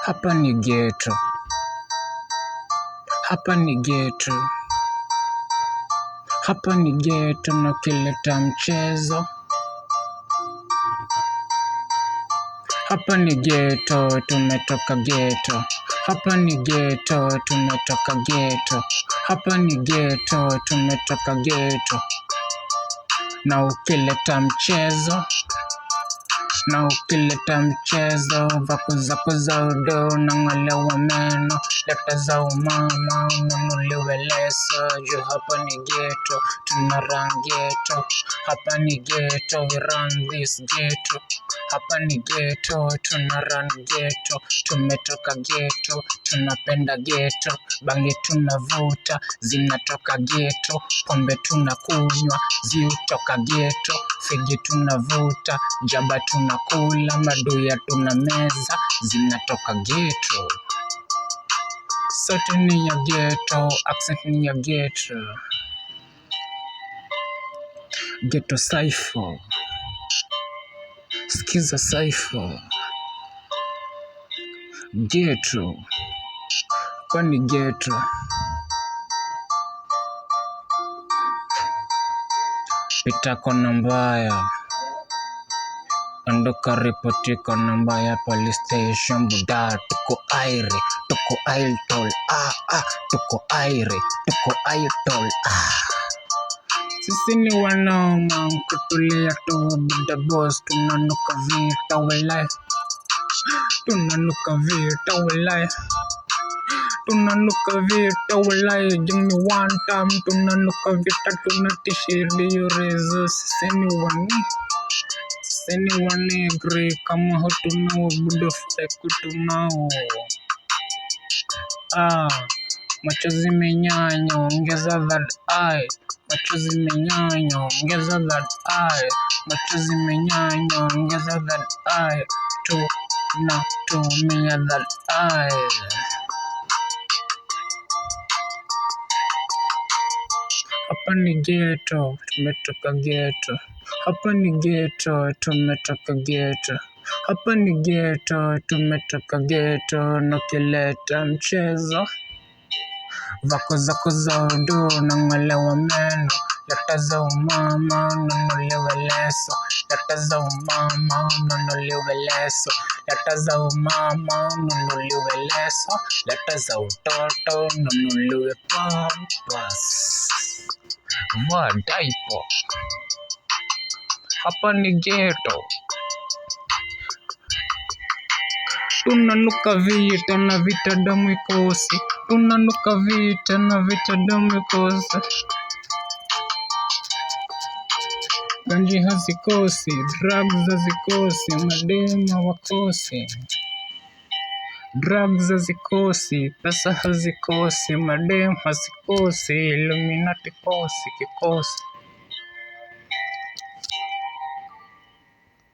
Hapa ni ghetto. Hapa ni ghetto. Hapa ni ghetto na ukileta mchezo. Hapa ni ghetto, tumetoka ghetto. Hapa ni ghetto, tumetoka ghetto. Hapa ni ghetto, tumetoka ghetto. Na ukileta mchezo. Na ukileta mchezo, vako zako za udo na ng'olewa meno. Leta za umama, ununuliwe leso. Juu hapa ni ghetto, tuna run ghetto. Hapa ni ghetto, we run this ghetto. Hapa ni ghetto, tuna run ghetto. Tumetoka ghetto, tunapenda ghetto. Bangi tunavuta, zinatoka ghetto. Pombe tunakunywa, ziutoka ghetto. Figi tunavuta, jaba tunakula, maduya tunameza, zinatoka ghetto. Sauti ni ya ghetto, accent ni ya ghetto. Ghetto cypher. Skiza cypher. Ghetto. Hapa ni ghetto. Pita kona mbaya. Ondoka ripoti kona mbaya police station buda. Tuko aire, tuko aitol. Tuko aire, tuko aitol. Sisi ni wanoma, kutulia tu buda boss. Tunanuka vita walai. Tunanuka vita walai. Tunanuka vita walai. Jumni one time. Tunanuka vita tunatishiri yorezo. Sisi ni wani. Sisi ni wanegri kama hotunao buda fleku tunao. Machozi menyanya, ongeza that eye. Machozi menyanya, ongeza that eye. Machozi menyanya, ongeza that eye. Tunatumia that eye. Hapa ni ghetto, tumetoka ghetto. Hapa ni ghetto, tumetoka ghetto. Hapa ni ghetto, tumetoka ghetto. Na ukileta mchezo, vako zako za udo na ng'olewa meno. Leta za umama, ununuliwe leso. Leta za umama, ununuliwe leso. Leta za umama, ununuliwe leso. Leta za utoto, ununuliwe pampers. Vaa diaper. Hapa ni ghetto. Tunanuka vita na vita damu ikosi. Tunanuka vita na vita damu ikosi. Ganji hazikosi, drugs hazikosi, madema wakosi. Drugs hazikosi, pesa hazikosi, madema hazikosi, Illuminati kosi, kikosi.